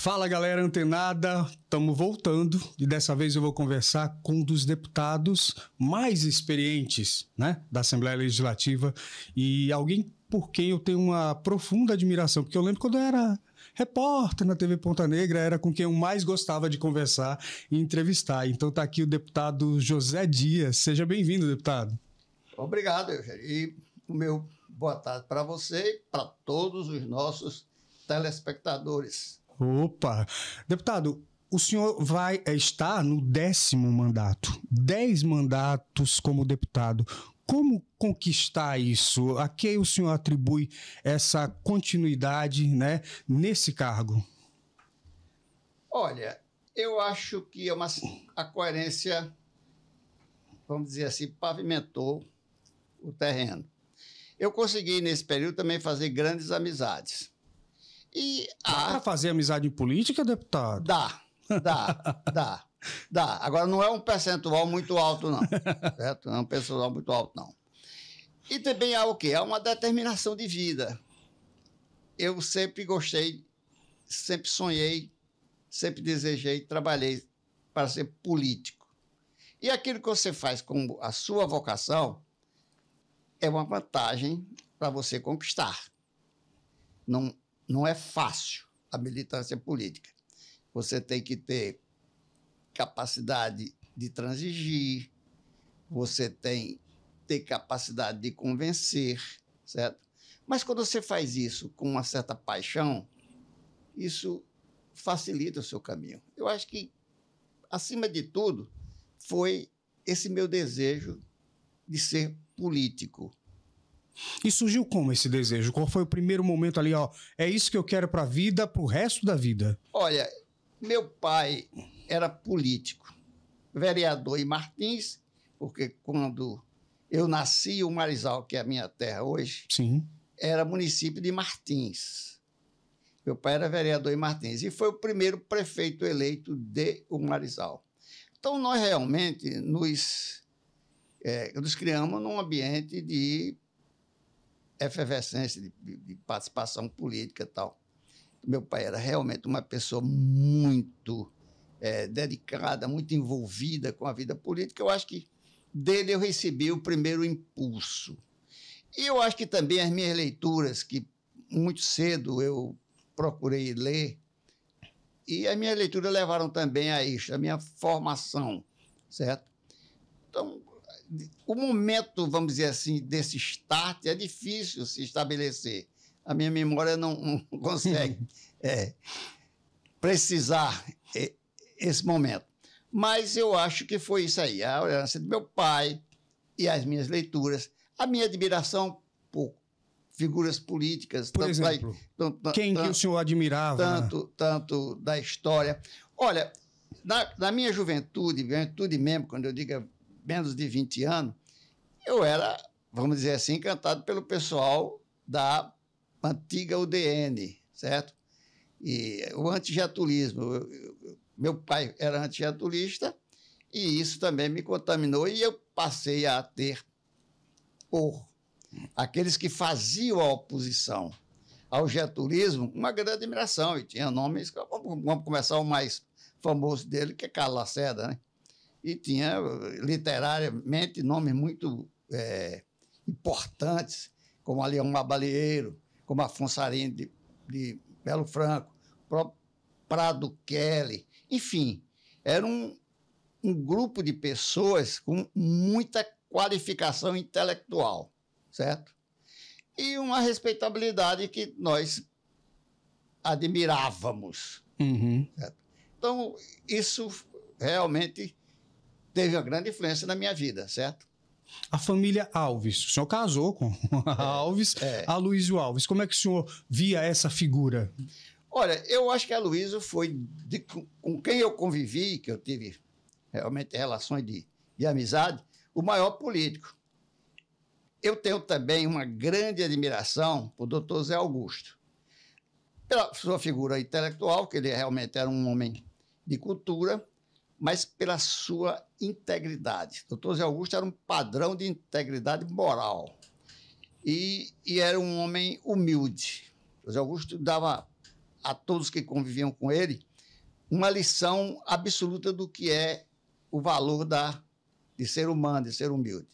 Fala, galera antenada, estamos voltando e dessa vez eu vou conversar com um dos deputados mais experientes, né, da Assembleia Legislativa e alguém por quem eu tenho uma profunda admiração, porque eu lembro quando eu era repórter na TV Ponta Negra, era com quem eu mais gostava de conversar e entrevistar. Então está aqui o deputado José Dias. Seja bem-vindo, deputado. Obrigado, Eugênio. E o meu boa tarde para você e para todos os nossos telespectadores. Opa! Deputado, o senhor vai estar no 10º mandato, 10 mandatos como deputado. Como conquistar isso? A que o senhor atribui essa continuidade, né, nesse cargo? Olha, eu acho que a coerência, vamos dizer assim, pavimentou o terreno. Eu consegui, nesse período, também fazer grandes amizades. E Dá para fazer amizade em política, deputado? Dá. Agora, não é um percentual muito alto, não. Certo? Não é um percentual muito alto, não. E também há o quê? Há uma determinação de vida. Eu sempre gostei, sempre sonhei, sempre desejei, trabalhei para ser político. E aquilo que você faz com a sua vocação é uma vantagem para você conquistar. Não é fácil a militância política. Você tem que ter capacidade de transigir, você tem que ter capacidade de convencer, certo? Mas quando você faz isso com uma certa paixão, isso facilita o seu caminho. Eu acho que, acima de tudo, foi esse meu desejo de ser político. E surgiu como esse desejo? Qual foi o primeiro momento ali, ó? É isso que eu quero para a vida, para o resto da vida? Olha, meu pai era político, vereador em Martins, porque quando eu nasci, o Marizal, que é a minha terra hoje, sim, era município de Martins. Meu pai era vereador em Martins e foi o primeiro prefeito eleito de o Marizal. Então, nós realmente nos criamos num ambiente de efervescência, de participação política e tal. Meu pai era realmente uma pessoa muito dedicada, muito envolvida com a vida política. Eu acho que dele eu recebi o primeiro impulso. E eu acho que também as minhas leituras, que muito cedo eu procurei ler, e as minhas leituras levaram também a isso, a minha formação, certo? Então, o momento, vamos dizer assim, desse start é difícil se estabelecer. A minha memória não consegue precisar esse momento. Mas eu acho que foi isso aí, a herança do meu pai e as minhas leituras, a minha admiração por figuras políticas. Por exemplo, quem que o senhor admirava? Tanto da história. Olha, na minha juventude mesmo, quando eu digo menos de 20 anos, eu era, vamos dizer assim, encantado pelo pessoal da antiga UDN, certo? E o antigetulismo. Meu pai era antigetulista e isso também me contaminou e eu passei a ter, por aqueles que faziam a oposição ao getulismo, uma grande admiração. E tinha nomes, vamos começar o mais famoso dele, que é Carlos Lacerda, né? E tinha, literariamente, nomes muito importantes, como Aliomar Balieiro, como Afonso Arim de Belo Franco, próprio Prado Kelly. Enfim, era um grupo de pessoas com muita qualificação intelectual, certo? E uma respeitabilidade que nós admirávamos. Uhum. Certo? Então, isso realmente teve uma grande influência na minha vida, certo? A família Alves, o senhor casou com a Alves, Aloysio Alves. Como é que o senhor via essa figura? Olha, eu acho que a Aloysio foi, com quem eu convivi, que eu tive realmente relações de amizade, o maior político. Eu tenho também uma grande admiração por doutor Zé Augusto, pela sua figura intelectual, que ele realmente era um homem de cultura, mas pela sua integridade. Doutor Zé Augusto era um padrão de integridade moral e era um homem humilde. O Zé Augusto dava a todos que conviviam com ele uma lição absoluta do que é o valor de ser humano, de ser humilde.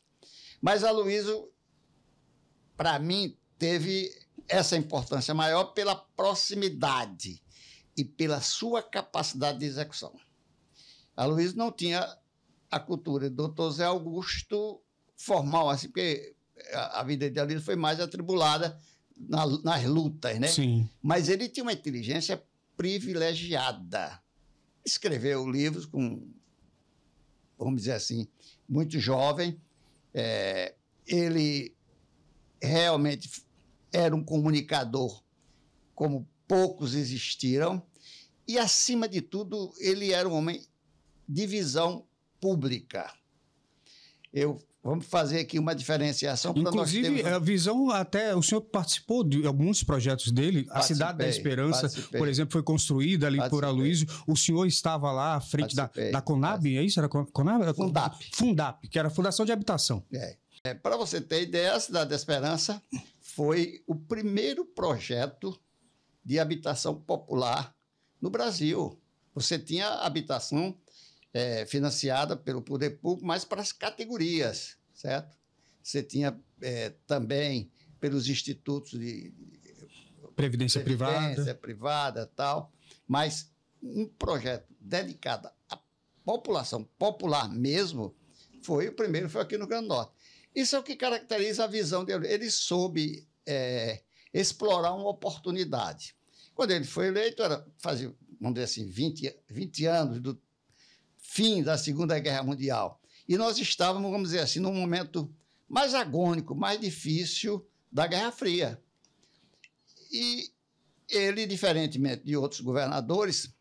Mas Aloysio, para mim, teve essa importância maior pela proximidade e pela sua capacidade de execução. Aloysio não tinha a cultura do Dr. Zé Augusto formal, assim, porque a vida de Aloysio foi mais atribulada nas lutas, né? Sim. Mas ele tinha uma inteligência privilegiada. Escreveu livros com, vamos dizer assim, muito jovem. Ele realmente era um comunicador como poucos existiram e, acima de tudo, ele era um homem de visão pública. Vamos fazer aqui uma diferenciação. Inclusive, a visão, até o senhor participou de alguns projetos dele. A Cidade da Esperança, por exemplo, foi construída ali por Aloysio. O senhor estava lá à frente da Conab, é isso? Era Conab? Fundap, que era a Fundação de Habitação. Para você ter ideia, a Cidade da Esperança foi o primeiro projeto de habitação popular no Brasil. Você tinha habitação financiada pelo poder público, mas para as categorias, certo? Você tinha também pelos institutos de previdência privada, tal, mas um projeto dedicado à população popular mesmo foi aqui no Rio Grande do Norte. Isso é o que caracteriza a visão dele. Ele soube explorar uma oportunidade. Quando ele foi eleito, fazia, vamos dizer assim, 20 anos do fim da Segunda Guerra Mundial. E nós estávamos, vamos dizer assim, num momento mais agônico, mais difícil da Guerra Fria. E ele, diferentemente de outros governadores,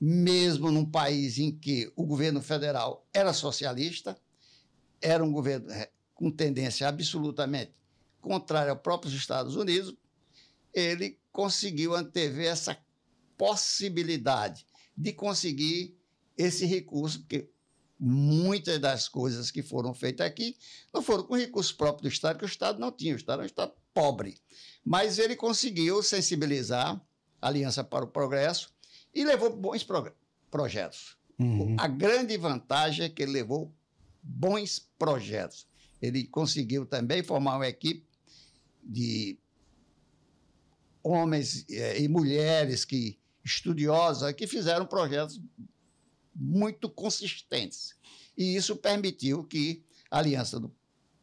mesmo num país em que o governo federal era socialista, era um governo com tendência absolutamente contrária aos próprios Estados Unidos, ele conseguiu antever essa possibilidade de conseguir esse recurso, porque muitas das coisas que foram feitas aqui não foram com recursos próprios do Estado, que o Estado não tinha, o Estado é um Estado pobre. Mas ele conseguiu sensibilizar a Aliança para o Progresso e levou bons projetos. Uhum. A grande vantagem é que ele levou bons projetos. Ele conseguiu também formar uma equipe de homens e mulheres estudiosos que fizeram projetos muito consistentes. E isso permitiu que a Aliança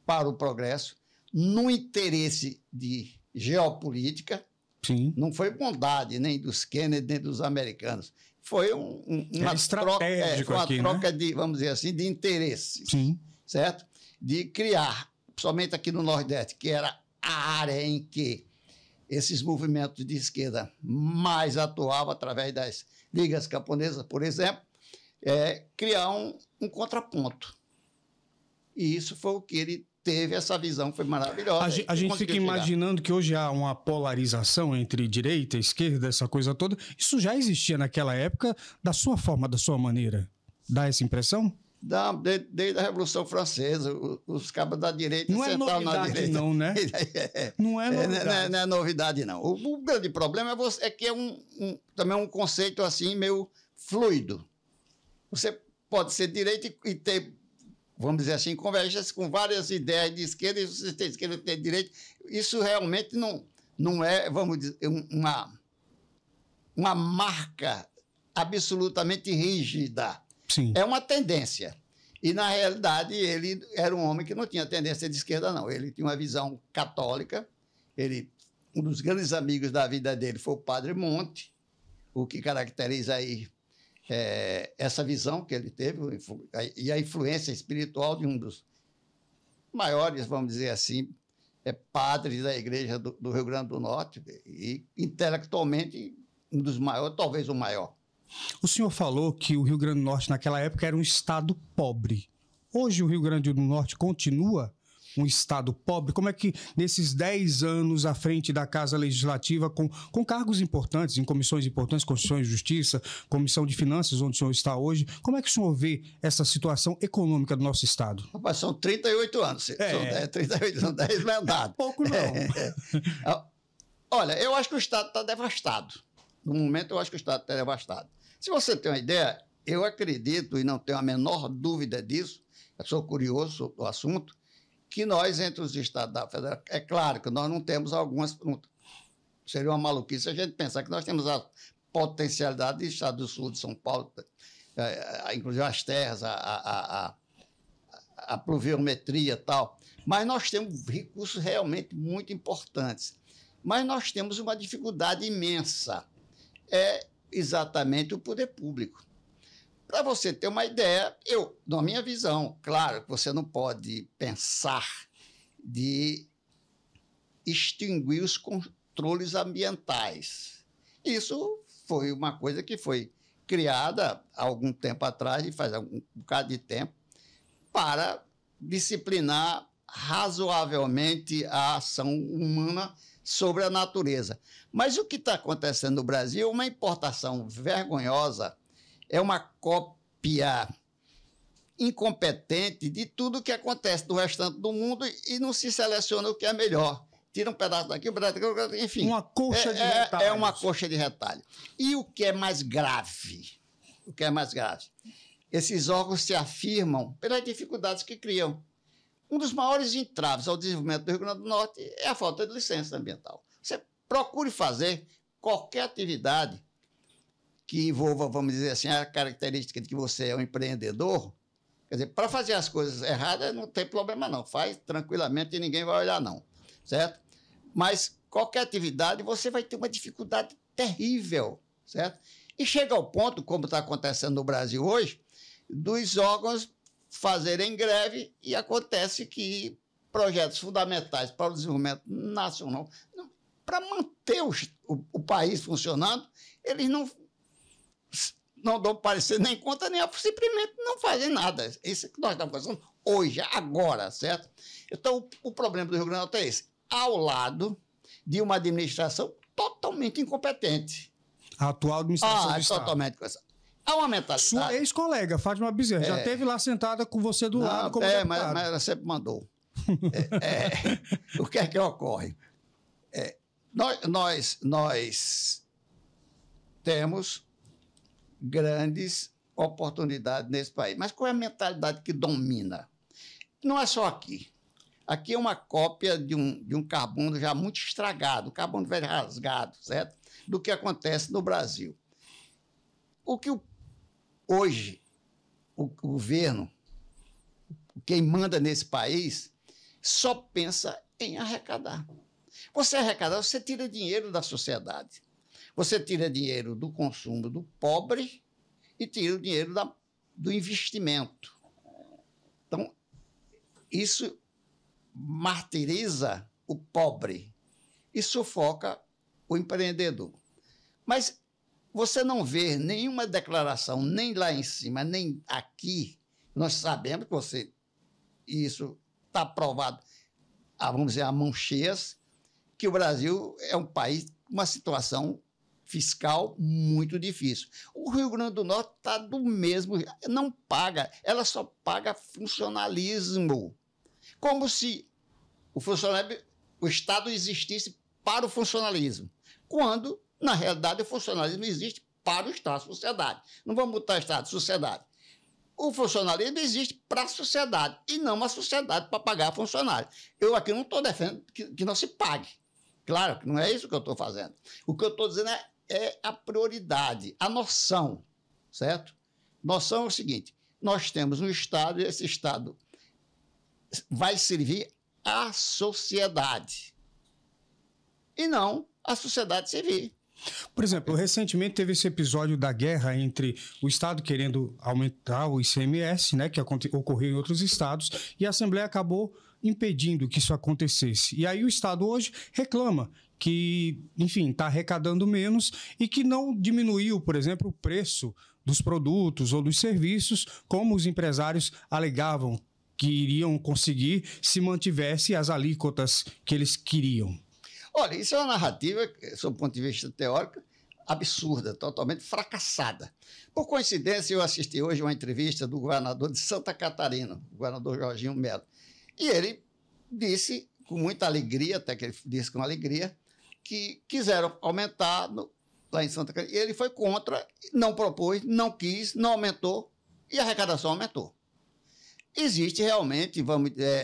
para o Progresso, no interesse de geopolítica, sim, não foi bondade nem dos Kennedy, nem dos americanos, foi uma troca de, vamos dizer assim, de interesses, sim, certo? De criar, somente aqui no Nordeste, que era a área em que esses movimentos de esquerda mais atuavam através das ligas camponesas, por exemplo, criar um contraponto. E isso foi o que ele teve, essa visão foi maravilhosa. A gente fica imaginando que hoje há uma polarização entre direita e esquerda, essa coisa toda. Isso já existia naquela época, da sua forma, da sua maneira? Dá essa impressão? Desde a Revolução Francesa, os cabos da direita sentavam na direita. Não, né? Não é novidade. Não é novidade, não. O grande problema é que é também um conceito assim meio fluido. Você pode ser direita e ter, vamos dizer assim, convergência com várias ideias de esquerda, e você tem esquerda e tem direita. Isso realmente não é, vamos dizer, uma marca absolutamente rígida. Sim. É uma tendência. E, na realidade, ele era um homem que não tinha tendência de esquerda, não. Ele tinha uma visão católica. Um dos grandes amigos da vida dele foi o Padre Monte, o que caracteriza aí essa visão que ele teve e a influência espiritual de um dos maiores, vamos dizer assim, padres da Igreja do Rio Grande do Norte e, intelectualmente, um dos maiores, talvez o maior. O senhor falou que o Rio Grande do Norte, naquela época, era um estado pobre. Hoje, o Rio Grande do Norte continua um estado pobre? Como é que, nesses 10 anos à frente da Casa Legislativa, com cargos importantes, em comissões importantes, Constituição e Justiça, Comissão de Finanças, onde o senhor está hoje, como é que o senhor vê essa situação econômica do nosso estado? Rapaz, são 38 anos. São 38 anos, 10 mandatos. Pouco não. Olha, eu acho que o estado está devastado. No momento, eu acho que o Estado está devastado. Se você tem uma ideia, eu acredito, e não tenho a menor dúvida disso, eu sou curioso do assunto, que nós, entre os estados da federação, é claro que nós não temos algumas... Seria uma maluquice a gente pensar que nós temos a potencialidade do estado do sul de São Paulo, inclusive as terras, a pluviometria e tal, mas nós temos recursos realmente muito importantes. Mas nós temos uma dificuldade imensa, é exatamente o poder público. Para você ter uma ideia, na minha visão, claro que você não pode pensar de extinguir os controles ambientais. Isso foi uma coisa que foi criada há algum tempo atrás, faz um bocado de tempo, para disciplinar razoavelmente a ação humana sobre a natureza. Mas o que está acontecendo no Brasil é uma importação vergonhosa, é uma cópia incompetente de tudo que acontece no restante do mundo e não se seleciona o que é melhor. Tira um pedaço daqui, um pedaço daqui, enfim. Uma coxa de retalho. É uma coxa de retalho. E o que é mais grave? O que é mais grave? Esses órgãos se afirmam pelas dificuldades que criam. Um dos maiores entraves ao desenvolvimento do Rio Grande do Norte é a falta de licença ambiental. Você procure fazer qualquer atividade que envolva, vamos dizer assim, a característica de que você é um empreendedor. Quer dizer, para fazer as coisas erradas não tem problema não. Faz tranquilamente e ninguém vai olhar não, certo? Mas qualquer atividade você vai ter uma dificuldade terrível, certo? E chega ao ponto, como está acontecendo no Brasil hoje, dos órgãos fazerem greve e acontece que projetos fundamentais para o desenvolvimento nacional, para manter o país funcionando, eles não dão parecer nem conta, nem simplesmente não fazem nada. Isso que nós estamos fazendo hoje, agora, certo? Então, o problema do Rio Grande do Norte é esse. Ao lado de uma administração totalmente incompetente. A atual administração do Estado. Totalmente. Há uma mentalidade... Sua ex-colega, Fátima Bezerra, já esteve lá sentada com você do lado como deputado. Mas ela sempre mandou. O que é que ocorre? Nós temos grandes oportunidades nesse país. Mas qual é a mentalidade que domina? Não é só aqui. Aqui é uma cópia de um carbono já muito estragado, carbono velho rasgado, certo? Do que acontece no Brasil. O que hoje o governo, quem manda nesse país, só pensa em arrecadar. Você arrecadar, você tira dinheiro da sociedade. Você tira dinheiro do consumo do pobre e tira o dinheiro do investimento. Então, isso martiriza o pobre e sufoca o empreendedor. Mas você não vê nenhuma declaração, nem lá em cima, nem aqui. Nós sabemos que isso está provado, vamos dizer, a mãos cheias, que o Brasil é um país com uma situação fiscal muito difícil. O Rio Grande do Norte está do mesmo, não paga, ela só paga funcionalismo. Como se o Estado existisse para o funcionalismo, quando, na realidade, o funcionalismo existe para o Estado, a sociedade. Não vamos botar Estado, sociedade. O funcionalismo existe para a sociedade e não a sociedade para pagar funcionário. Eu aqui não estou defendendo que não se pague. Claro que não é isso que eu estou fazendo. O que eu estou dizendo é a prioridade, a noção, certo? Noção é o seguinte, nós temos um Estado e esse Estado vai servir à sociedade e não à sociedade civil. Por exemplo, recentemente teve esse episódio da guerra entre o Estado querendo aumentar o ICMS, né, que ocorreu em outros estados, e a Assembleia acabou impedindo que isso acontecesse. E aí o Estado hoje reclama que, enfim, está arrecadando menos e que não diminuiu, por exemplo, o preço dos produtos ou dos serviços, como os empresários alegavam que iriam conseguir se mantivesse as alíquotas que eles queriam. Olha, isso é uma narrativa, sob o ponto de vista teórico, absurda, totalmente fracassada. Por coincidência, eu assisti hoje uma entrevista do governador de Santa Catarina, o governador Jorginho Melo, e ele disse, com muita alegria, até que ele disse com alegria, que quiseram aumentar lá em Santa Catarina. Ele foi contra, não propôs, não quis, não aumentou e a arrecadação aumentou. Existe realmente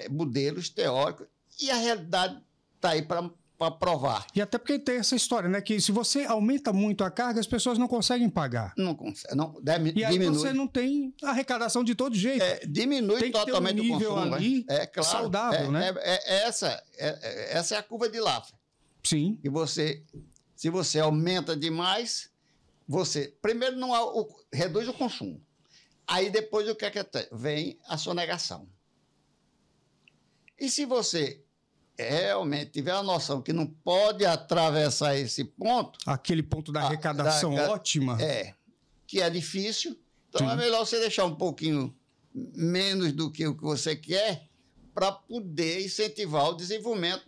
modelos teóricos e a realidade está aí para provar. E até porque tem essa história, né? Que se você aumenta muito a carga, as pessoas não conseguem pagar. Não consegue, E aí diminui. você não tem arrecadação de todo jeito. Diminui tem que totalmente ter um nível o consumo. ali claro, saudável, né? Essa é a curva de Laffer. Sim. E se você aumenta demais, você primeiro reduz o consumo. Aí depois o que é que tem? Vem a sonegação. E se você realmente tiver a noção que não pode atravessar esse ponto... Aquele ponto da arrecadação ótima. Que é difícil. Então Sim. é melhor você deixar um pouquinho menos do que o que você quer para poder incentivar o desenvolvimento.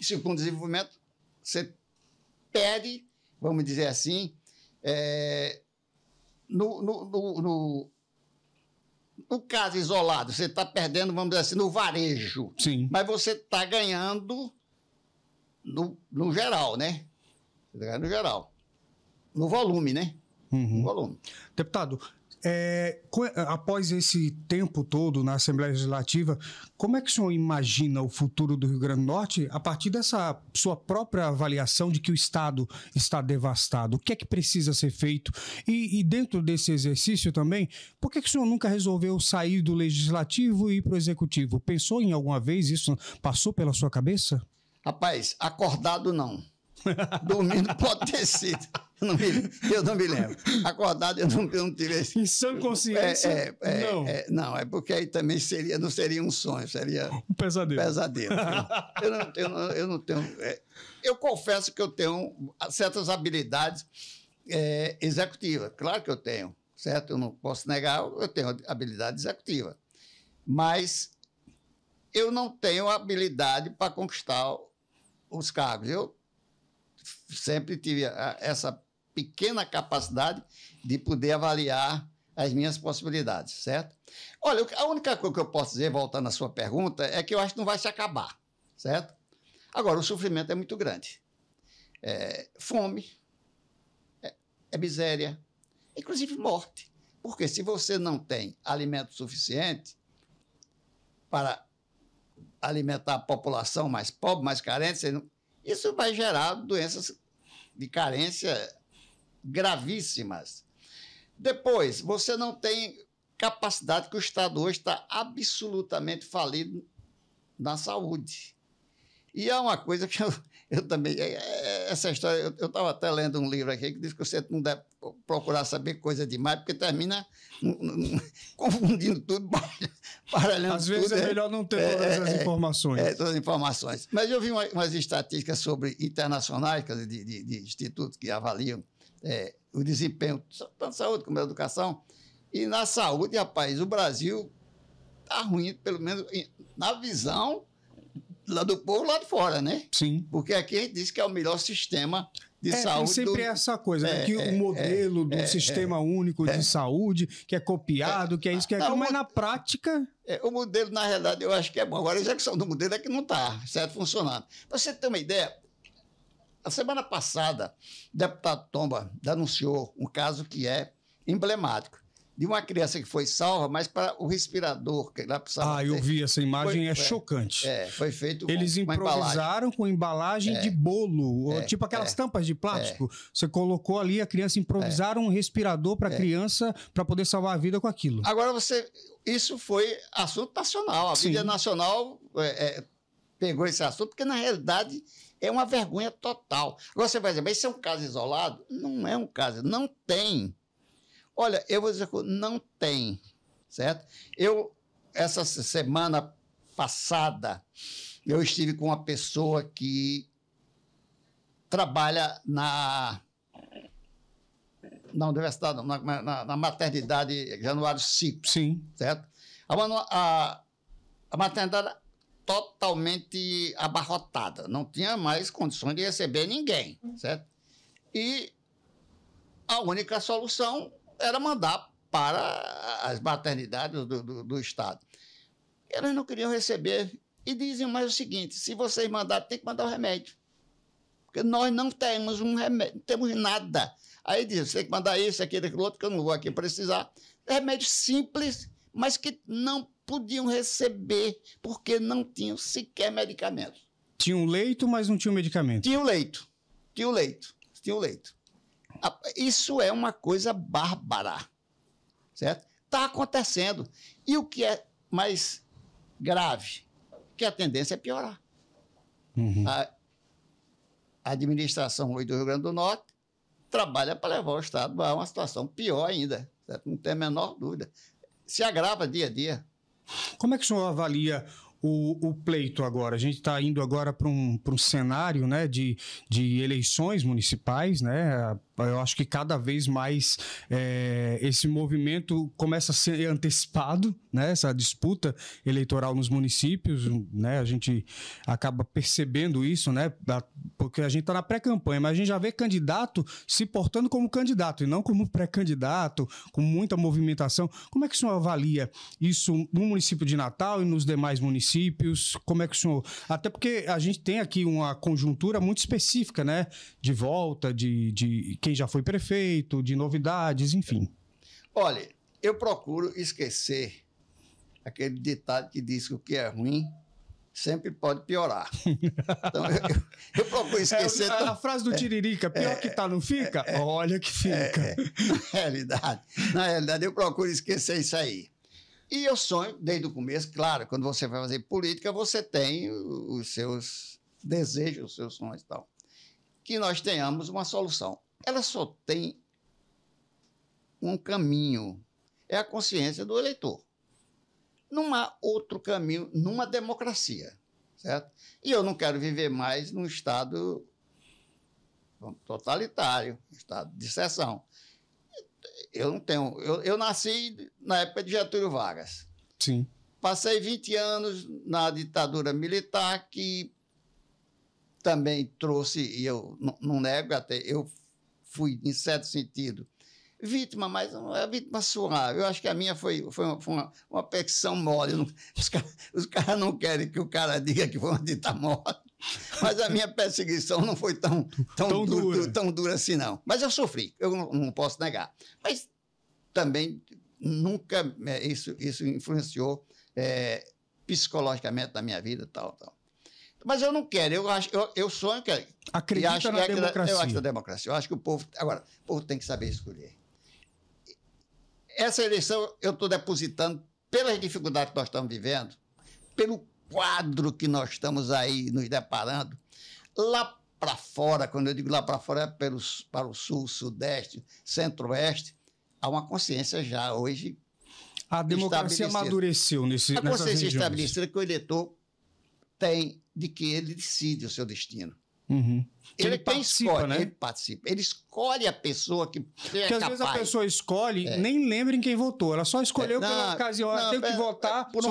E se com o desenvolvimento você perde, vamos dizer assim, no caso isolado, você está perdendo, vamos dizer assim, no varejo. Sim. Mas você está ganhando no geral, né? Você está ganhando no geral. No volume, né? Uhum. No volume. Deputado, após esse tempo todo na Assembleia Legislativa, como é que o senhor imagina o futuro do Rio Grande do Norte a partir dessa sua própria avaliação de que o Estado está devastado? O que é que precisa ser feito? E dentro desse exercício também, por que o senhor nunca resolveu sair do Legislativo e ir para o Executivo? Pensou em alguma vez isso? Passou pela sua cabeça? Rapaz, acordado não. Dormindo pode ter sido. Eu não me lembro. Acordado eu não tive esse... Em sã consciência, não. Não, é porque aí também não seria um sonho, seria... Um pesadelo. Eu não tenho... Eu confesso que eu tenho certas habilidades executivas. Claro que eu tenho, certo? Eu não posso negar, eu tenho habilidade executiva. Mas eu não tenho habilidade para conquistar os cargos. Eu sempre tive essa pequena capacidade de poder avaliar as minhas possibilidades, certo? Olha, a única coisa que eu posso dizer, voltando à sua pergunta, é que eu acho que não vai se acabar, certo? Agora, o sofrimento é muito grande. Fome, miséria, inclusive morte. Porque se você não tem alimento suficiente para alimentar a população mais pobre, mais carente, isso vai gerar doenças de carência gravíssimas. Depois, você não tem capacidade, que o Estado hoje está absolutamente falido na saúde. E é uma coisa que eu também... Essa história... Eu estava até lendo um livro aqui que diz que você não deve procurar saber coisa demais, porque termina confundindo tudo, baralhando Às vezes tudo. É melhor não ter todas as informações. Todas as informações. Mas eu vi umas estatísticas internacionais, de institutos que avaliam o desempenho, tanto na saúde como na educação. E na saúde, rapaz, o Brasil está ruim, pelo menos na visão lá do povo lá de fora, né? Sim. Porque aqui a gente diz que é o melhor sistema de saúde. Tem sempre essa coisa, né? Que o modelo do sistema único de saúde, que é copiado, que é isso, que é aquilo, mas na prática... O modelo, na realidade, eu acho que é bom. Agora, a execução do modelo é que não está, certo, funcionando. Para você ter uma ideia, a semana passada, o deputado Tomba denunciou um caso que é emblemático, de uma criança que foi salva, mas para o respirador que ela precisava eu vi essa imagem, é chocante. Foi feito Eles improvisaram com embalagem de bolo, tipo aquelas tampas de plástico. Você colocou ali, a criança improvisaram um respirador para a criança, para poder salvar a vida com aquilo. Agora, isso foi assunto nacional. A mídia nacional pegou esse assunto, porque, na realidade, é uma vergonha total. Agora você vai dizer, mas isso é um caso isolado? Não é um caso, não tem. Olha, eu vou dizer que não tem, certo? Essa semana passada, eu estive com uma pessoa que trabalha na universidade, na maternidade Januário Cico. Sim. Certo? A maternidade totalmente abarrotada, não tinha mais condições de receber ninguém, certo? E a única solução era mandar para as maternidades do Estado. Elas não queriam receber e dizem mais o seguinte, se vocês mandarem, tem que mandar o remédio. Porque nós não temos um remédio, não temos nada. Aí diz, você tem que mandar isso, aquilo, aquilo outro, que eu não vou aqui precisar. Remédios simples, mas que não podiam receber, porque não tinham sequer medicamentos. Tinha um leito, mas não tinha um medicamento. Tinha o leito. Isso é uma coisa bárbara, certo? Está acontecendo. E o que é mais grave? Que a tendência é piorar. Uhum. A administração hoje do Rio Grande do Norte trabalha para levar o Estado a uma situação pior ainda, certo? Não tem a menor dúvida. Se agrava dia a dia. Como é que o senhor avalia o pleito agora? A gente está indo agora para um cenário, né, de eleições municipais, né? Eu acho que cada vez mais esse movimento começa a ser antecipado, né? Essa disputa eleitoral nos municípios, né? A gente acaba percebendo isso, né? Porque a gente está na pré-campanha, mas a gente já vê candidato se portando como candidato e não como pré-candidato, com muita movimentação. Como é que o senhor avalia isso no município de Natal e nos demais municípios? Como é que o senhor... Até porque a gente tem aqui uma conjuntura muito específica, né? De volta, de quem já foi prefeito, de novidades, enfim. Olha, eu procuro esquecer aquele ditado que diz que o que é ruim sempre pode piorar. Então, eu procuro esquecer... A frase do Tiririca, pior que tá, não fica? Olha que fica. Na realidade, eu procuro esquecer isso aí. E eu sonho, desde o começo, claro, quando você vai fazer política, você tem os seus desejos, os seus sonhos e tal. Que nós tenhamos uma solução. Ela só tem um caminho, é a consciência do eleitor. Não há outro caminho numa democracia, certo? E eu não quero viver mais num Estado totalitário, Estado de exceção. Eu não tenho... Eu nasci na época de Getúlio Vargas. Sim. Passei 20 anos na ditadura militar, que também trouxe, e eu não nego, até eu fui, em certo sentido, vítima, mas não é vítima suave. Eu acho que a minha foi uma perseguição mole. Os caras não querem que o cara diga que foi uma dita mole, mas a minha perseguição não foi tão dura assim, não. Mas eu sofri, eu não posso negar. Mas também nunca isso influenciou psicologicamente na minha vida, tal. Mas eu não quero, eu sonho que... Acredita na democracia. Eu acho na democracia. Eu acho que o povo... Agora, o povo tem que saber escolher. Essa eleição eu estou depositando, pelas dificuldades que nós estamos vivendo, pelo quadro que nós estamos aí nos deparando, lá para fora, quando eu digo lá para fora, é para o sul, sudeste, centro-oeste, há uma consciência já hoje... A democracia amadureceu nessas regiões. A consciência estabelecida que o eleitor tem de que ele decide o seu destino. Uhum. Ele participa, né? Ele participa. Ele escolhe a pessoa que é Porque capaz. às vezes a pessoa escolhe, nem lembra em quem votou. Ela só escolheu pela ocasião. Ela tem que votar por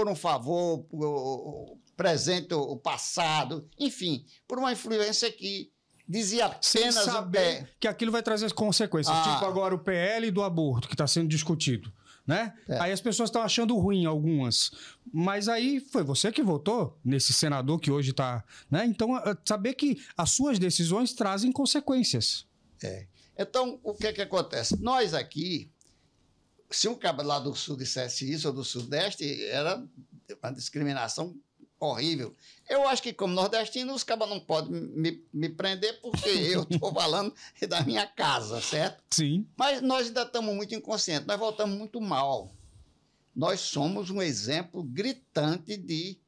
um favor, por presente o passado, enfim, por uma influência que dizia apenas... Sem saber que aquilo vai trazer consequências. Tipo agora o PL do aborto, que está sendo discutido. Né? Aí as pessoas estão achando ruim algumas, mas aí foi você que votou nesse senador que hoje está, né? Então saber que as suas decisões trazem consequências. Então o que acontece? Nós aqui, se um cara lá do sul dissesse isso ou do sudeste, era uma discriminação horrível. Eu acho que, como nordestino, os cabas não podem me prender porque eu estou falando da minha casa, certo? Sim. Mas nós ainda estamos muito inconscientes, nós voltamos muito mal. Nós somos um exemplo gritante de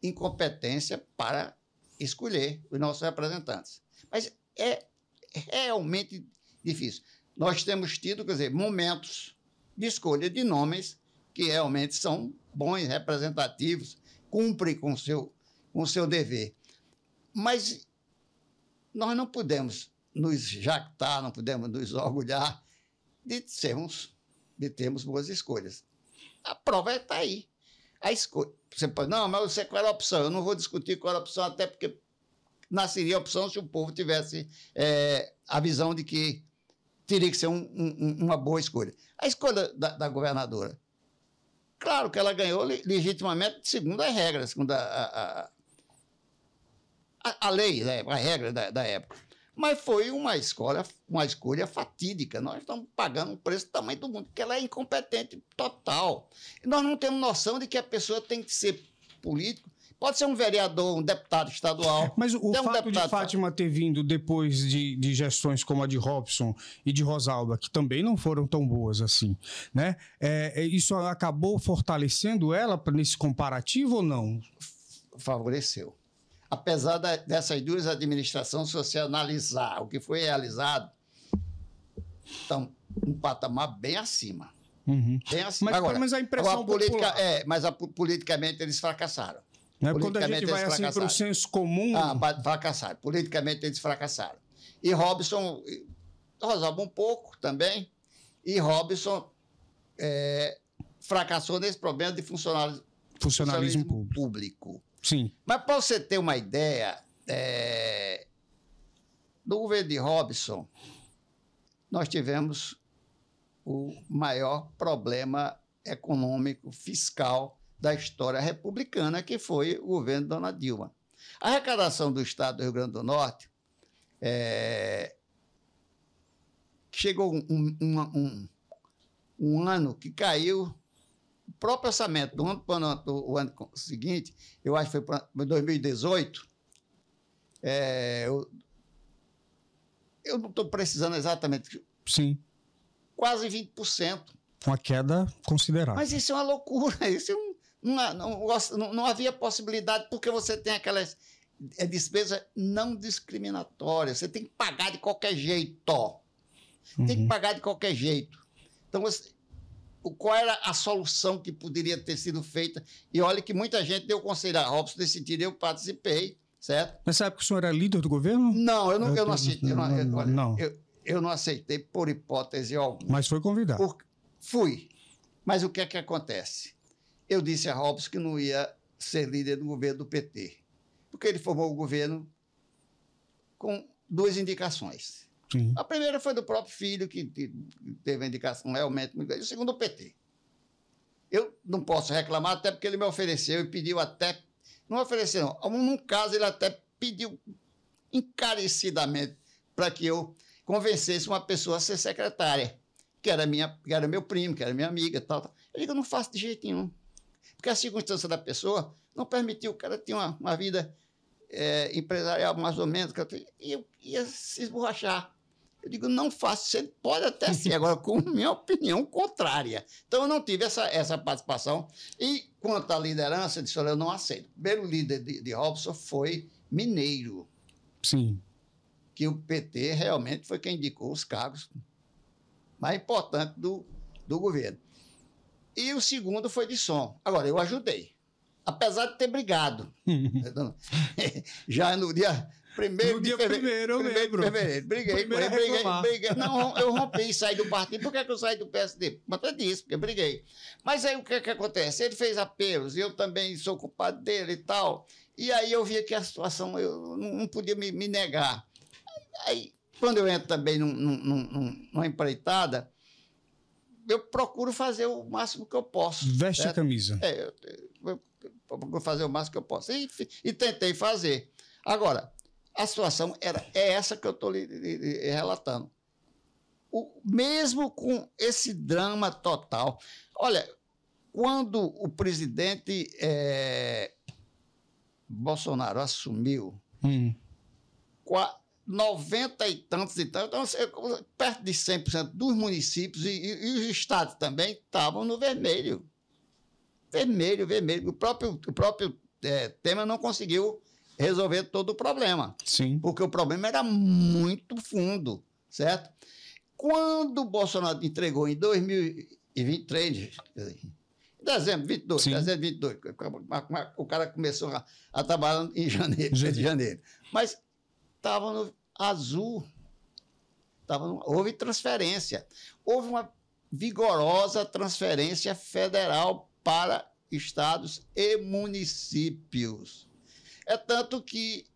incompetência para escolher os nossos representantes. Mas é realmente difícil. Nós temos tido, quer dizer, momentos de escolha de nomes que realmente são bons, representativos, cumprem com o seu dever. Mas nós não podemos nos jactar, não podemos nos orgulhar de termos boas escolhas. A prova está aí. A escolha. Você pode, não, mas você qual era a opção? Eu não vou discutir qual era a opção, até porque nasceria a opção se o povo tivesse a visão de que teria que ser uma boa escolha. A escolha da governadora, claro que ela ganhou legitimamente segundo as regras, segundo a a lei, né, a regra da época. Mas foi uma escolha fatídica. Nós estamos pagando um preço do tamanho do mundo, porque ela é incompetente total. E nós não temos noção de que a pessoa tem que ser político. Pode ser um vereador, um deputado estadual. Mas o fato de Fátima ter vindo depois de gestões como a de Robson e de Rosalba, que também não foram tão boas assim, né? Isso acabou fortalecendo ela nesse comparativo ou não? Favoreceu. Apesar dessas duas administrações, se você analisar o que foi realizado, estão um patamar bem acima. Uhum. Bem acima. Mas a impressão política politicamente eles fracassaram. Né? Quando a gente vai assim para o senso comum... fracassaram. Politicamente eles fracassaram. E Robson, Rosalba um pouco também, e Robson fracassou nesse problema de funcionalismo público. Sim. Mas para você ter uma ideia, no governo de Robson, nós tivemos o maior problema econômico, fiscal da história republicana, que foi o governo de Dona Dilma. A arrecadação do estado do Rio Grande do Norte chegou um ano que caiu. O próprio orçamento do ano para o ano seguinte, eu acho que foi para 2018, eu não estou precisando exatamente. Sim. Quase 20%. Uma queda considerável. Mas isso é uma loucura. Isso não havia possibilidade, porque você tem aquelas despesas não discriminatórias. Você tem que pagar de qualquer jeito. Tem que pagar de qualquer jeito. Então, qual era a solução que poderia ter sido feita? E olha que muita gente deu conselho a Robson nesse sentido, eu participei, certo? Nessa época o senhor era líder do governo? Não, eu não aceitei. Eu não aceitei por hipótese alguma. Mas foi convidado. Fui. Mas o que é que acontece? Eu disse a Robson que não ia ser líder do governo do PT, porque ele formou o governo com duas indicações. Sim. A primeira foi do próprio filho, que teve a indicação realmente muito grande. O segundo, o PT. Eu não posso reclamar, até porque ele me ofereceu e pediu até... Não ofereceu, não. Num caso, ele até pediu encarecidamente para que eu convencesse uma pessoa a ser secretária, que era meu primo, que era minha amiga, tal. Eu digo, eu não faço de jeito nenhum. Porque a circunstância da pessoa não permitiu. O cara tinha uma vida empresarial mais ou menos, e eu ia se esborrachar. Eu digo, não faço. Você pode até ser, agora com minha opinião contrária. Então, eu não tive essa participação. E, quanto à liderança, eu disse, olha, eu não aceito. O primeiro líder de Robson foi mineiro. Sim. Que o PT realmente foi quem indicou os cargos mais importantes do governo. E o segundo foi de som. Agora, eu ajudei. Apesar de ter brigado. Já no dia... Primeiro de fevereiro. Briguei. Não, eu rompi e saí do partido. Por que eu saí do PSD? Mas é disso, porque eu briguei. Mas aí o que acontece? Ele fez apelos, e eu também sou culpado dele e tal. E aí eu via que a situação, eu não podia me negar. Aí, quando eu entro também numa empreitada, eu procuro fazer o máximo que eu posso. Veste certo? A camisa. Eu procuro fazer o máximo que eu posso. E tentei fazer. Agora, a situação é essa que eu estou relatando. Mesmo com esse drama total. Olha, quando o presidente Bolsonaro assumiu, 90 e tantos, então, perto de 100% dos municípios e os estados também estavam no vermelho. Vermelho. O próprio Temer não conseguiu resolver todo o problema. Sim. Porque o problema era muito fundo, certo? Quando o Bolsonaro entregou em 2023, em dezembro de 22, o cara começou a trabalhar em janeiro. Mas estava no azul. Houve transferência. Houve uma vigorosa transferência federal para estados e municípios. É tanto que,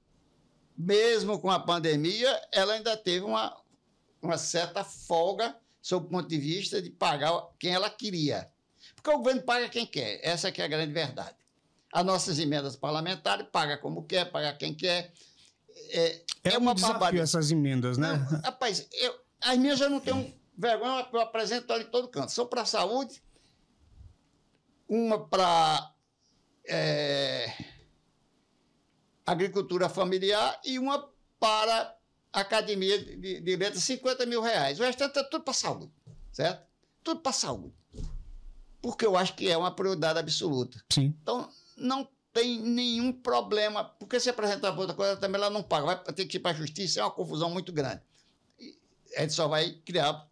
mesmo com a pandemia, ela ainda teve uma certa folga sob o ponto de vista de pagar quem ela queria. Porque o governo paga quem quer. Essa que é a grande verdade. As nossas emendas parlamentares paga como quer, paga quem quer. É uma um desafio barbárie. essas emendas, né? Não, rapaz, as minhas eu não tenho vergonha, eu apresento ela em todo canto. São para a saúde, uma para agricultura familiar e uma para a academia de letras, R$50 mil. O restante é tudo para saúde, certo? Tudo para saúde. Porque eu acho que é uma prioridade absoluta. Sim. Então, não tem nenhum problema. Porque se apresentar para outra coisa, também ela não paga. Vai ter que ir para a justiça, é uma confusão muito grande. A gente só vai criar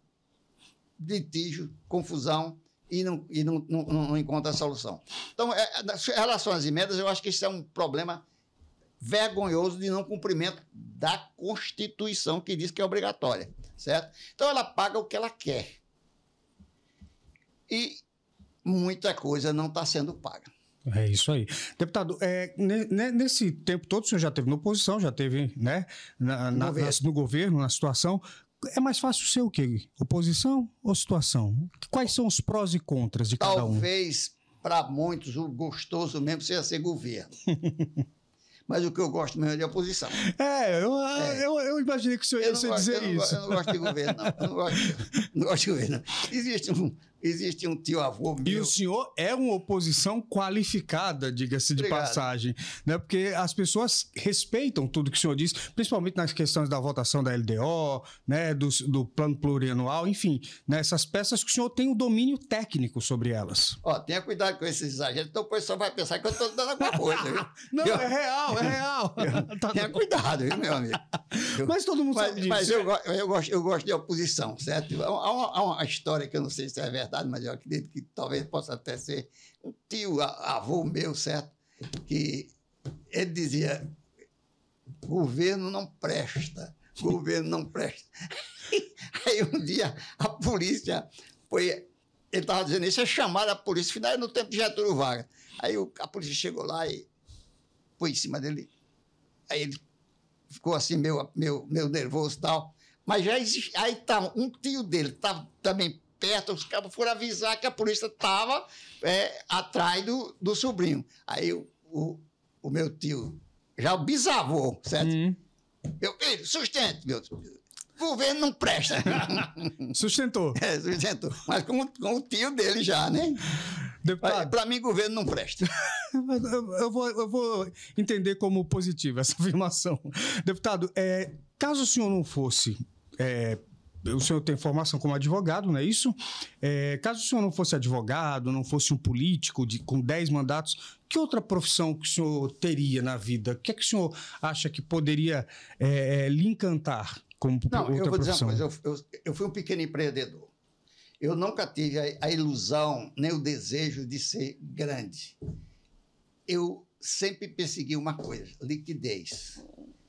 litígio, confusão e não encontra a solução. Então, em relação às emendas, eu acho que isso é um problema vergonhoso de não cumprimento da Constituição, que diz que é obrigatória, certo? Então, ela paga o que ela quer. E muita coisa não está sendo paga. É isso aí. Deputado, nesse tempo todo, o senhor já esteve na oposição, já esteve, né, no governo, na situação. É mais fácil ser o quê? Oposição ou situação? Quais são os prós e contras de cada um? Talvez, para muitos, o gostoso mesmo seja ser governo. Mas o que eu gosto mesmo é de oposição. Eu imaginei que o senhor ia dizer isso. Eu não gosto de governo, não. Eu não gosto de governo. Existe um tio-avô meu... E o senhor é uma oposição qualificada, diga-se de passagem, né? Porque as pessoas respeitam tudo que o senhor diz, principalmente nas questões da votação da LDO, né? do plano plurianual, enfim, nessas peças que o senhor tem um domínio técnico sobre elas. Ó, tenha cuidado com esses exageros, então o pessoal vai pensar que eu estou dando alguma coisa, viu? Não, é real. Tenha cuidado, viu, meu amigo? Mas todo mundo sabe disso. Mas eu gosto de oposição, certo? Há uma história que eu não sei se é verdade, mas eu acredito que talvez possa até ser um tio-avô meu, certo? Que ele dizia, governo não presta, governo não presta. Aí um dia a polícia ele estava dizendo isso, é chamar a polícia, final no tempo de Getúlio Vargas. Aí a polícia chegou lá e foi em cima dele. Aí ele ficou assim, meio nervoso e tal. Mas já existe. Aí tá, um tio dele estava também perto, os cabos foram avisar que a polícia estava atrás do sobrinho. Aí o meu tio, já o bisavô, certo? Meu filho, sustente, meu governo não presta. Sustentou. Sustentou. Mas com o tio dele já, né? Para mim, governo não presta. Eu vou entender como positiva essa afirmação. Deputado, caso o senhor não fosse... o senhor tem formação como advogado, não é isso? Caso o senhor não fosse advogado, não fosse um político com 10 mandatos, que outra profissão que o senhor teria na vida? O que é que o senhor acha que poderia lhe encantar como outra profissão? Eu vou dizer uma coisa, eu fui um pequeno empreendedor. Eu nunca tive a ilusão, nem o desejo de ser grande. Eu sempre persegui uma coisa, liquidez.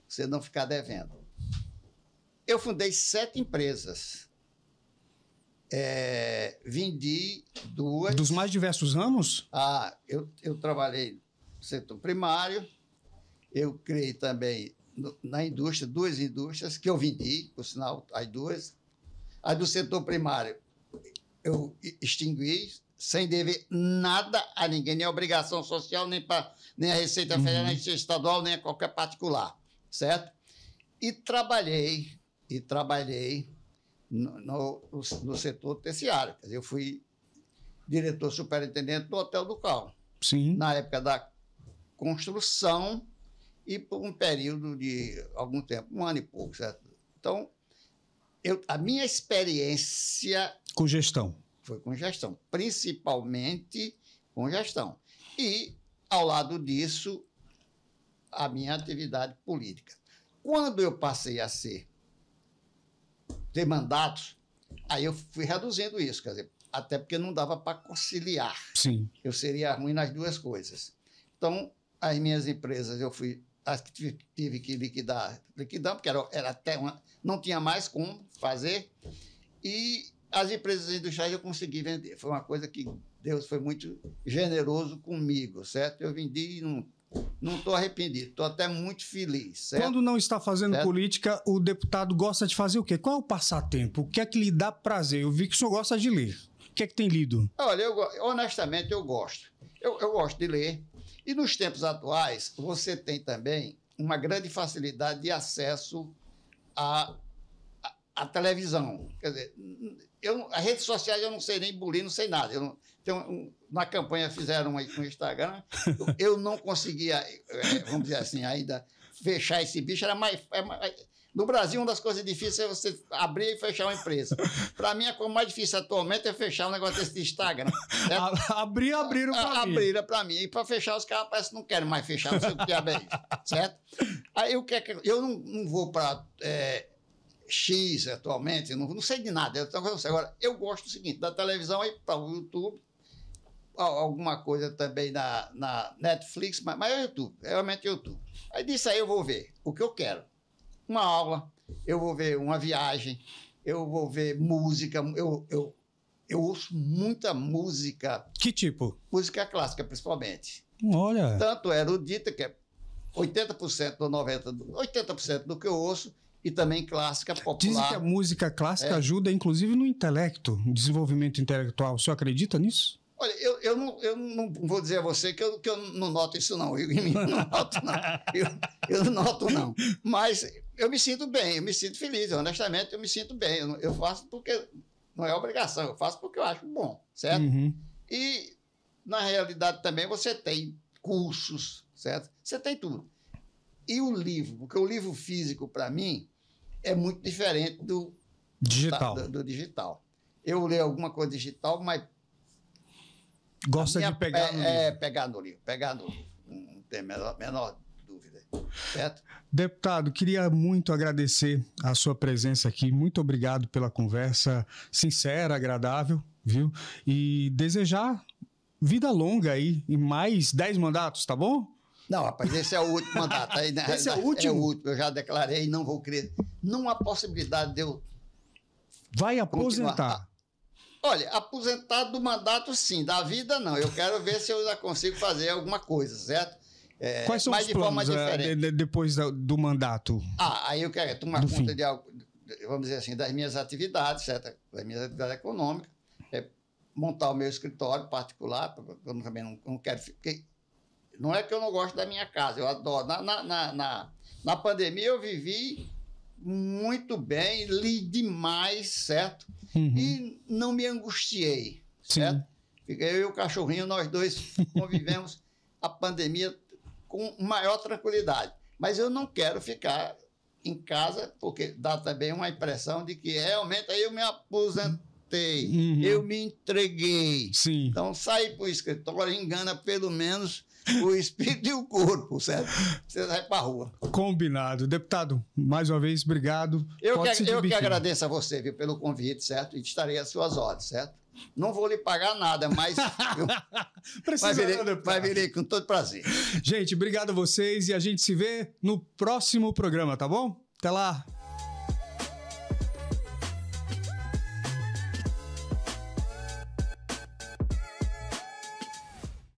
Você não ficar devendo. Eu fundei 7 empresas. Vendi 2. Dos mais diversos ramos? Eu trabalhei no setor primário. Eu criei também na indústria, 2 indústrias que eu vendi, por sinal, as 2. A do setor primário eu extingui, sem dever nada a ninguém, nem a obrigação social, nem a Receita Federal, nem a Receita Estadual, nem a qualquer particular, certo? E trabalhei no setor terciário. Quer dizer, eu fui diretor superintendente do Hotel do Carmo. Sim. Na época da construção e por um período de algum tempo, 1 ano e pouco, certo? Então, a minha experiência... Com gestão. Foi com gestão, principalmente com gestão. E, ao lado disso, a minha atividade política. Quando eu passei a ter mandatos, aí eu fui reduzindo isso, quer dizer, até porque não dava para conciliar. Sim. Eu seria ruim nas 2 coisas. Então, as minhas empresas, as que tive que liquidar, porque era até não tinha mais como fazer, e as empresas industriais eu consegui vender. Foi uma coisa que Deus foi muito generoso comigo, certo? Eu vendi e não estou arrependido, estou até muito feliz, certo? Quando não está fazendo política, o deputado gosta de fazer o quê? Qual é o passatempo? O que é que lhe dá prazer? Eu vi que o senhor gosta de ler. O que é que tem lido? Olha, honestamente, eu gosto. Eu gosto de ler. E nos tempos atuais, você tem também uma grande facilidade de acesso à televisão. Quer dizer, as redes sociais eu não sei nem bulir, não sei nada. Na campanha fizeram um Instagram, eu não conseguia, vamos dizer assim, ainda fechar esse bicho. No Brasil, uma das coisas difíceis é você abrir e fechar uma empresa. Para mim, a coisa mais difícil atualmente é fechar um negócio desse de Instagram. Abriram para mim. Abriram para mim. E para fechar, os caras parece que não querem mais fechar, não sei o que é isso, certo? Aí eu não vou para X atualmente, não sei de nada. Agora, eu gosto do seguinte, da televisão aí para o YouTube, alguma coisa também na Netflix, mas é YouTube, realmente YouTube. Aí disso aí eu vou ver o que eu quero. Uma aula, eu vou ver uma viagem, eu vou ver música, eu ouço muita música. Que tipo? Música clássica, principalmente. Olha. Tanto erudita, que é 80% ou 80% do que eu ouço, e também clássica popular. Dizem que a música clássica ajuda, inclusive, no intelecto, no desenvolvimento intelectual. O senhor acredita nisso? Olha, eu não vou dizer a você que eu não noto isso, não. Eu não noto, não. Eu não noto, não. Mas eu me sinto bem, eu me sinto feliz. Honestamente, eu me sinto bem. Eu faço porque não é obrigação, eu faço porque eu acho bom, certo? Uhum. E, na realidade, também você tem cursos, certo? Você tem tudo. E o livro, porque o livro físico, para mim, é muito diferente do digital. Do digital. Eu leio alguma coisa digital, mas gosta de pegar no livro. Pegar no livro. Não tem a menor dúvida. Certo? Deputado, queria muito agradecer a sua presença aqui. Muito obrigado pela conversa sincera, agradável, viu? E desejar vida longa aí e mais 10 mandatos, tá bom? Não, rapaz, esse é o último mandato. Aí, né, esse é o último? É o último, eu já declarei, não vou crer. Não há possibilidade de eu... Vai aposentar? Continuar. Olha, aposentado do mandato, sim. Da vida, não. Eu quero ver se eu já consigo fazer alguma coisa, certo? Quais são os planos depois do mandato? Aí eu quero tomar conta de algo, vamos dizer assim, das minhas atividades, certo? Das minhas atividades econômicas. Montar o meu escritório particular, porque eu também não quero... Não é que eu não gosto da minha casa, eu adoro. Na pandemia eu vivi muito bem, li demais, certo? Uhum. E não me angustiei, certo? Fiquei eu e o cachorrinho, nós dois convivemos a pandemia com maior tranquilidade. Mas eu não quero ficar em casa, porque dá também uma impressão de que realmente aí eu me aposentei, eu me entreguei. Sim. Então, sair para o escritório engana pelo menos o espírito e o corpo, certo? Você vai para a rua. Combinado. Deputado, mais uma vez, obrigado. Eu que agradeço a você, viu, pelo convite, certo? E estarei às suas ordens, certo? Não vou lhe pagar nada, mas vai vir com todo prazer. Gente, obrigado a vocês e a gente se vê no próximo programa, tá bom? Até lá!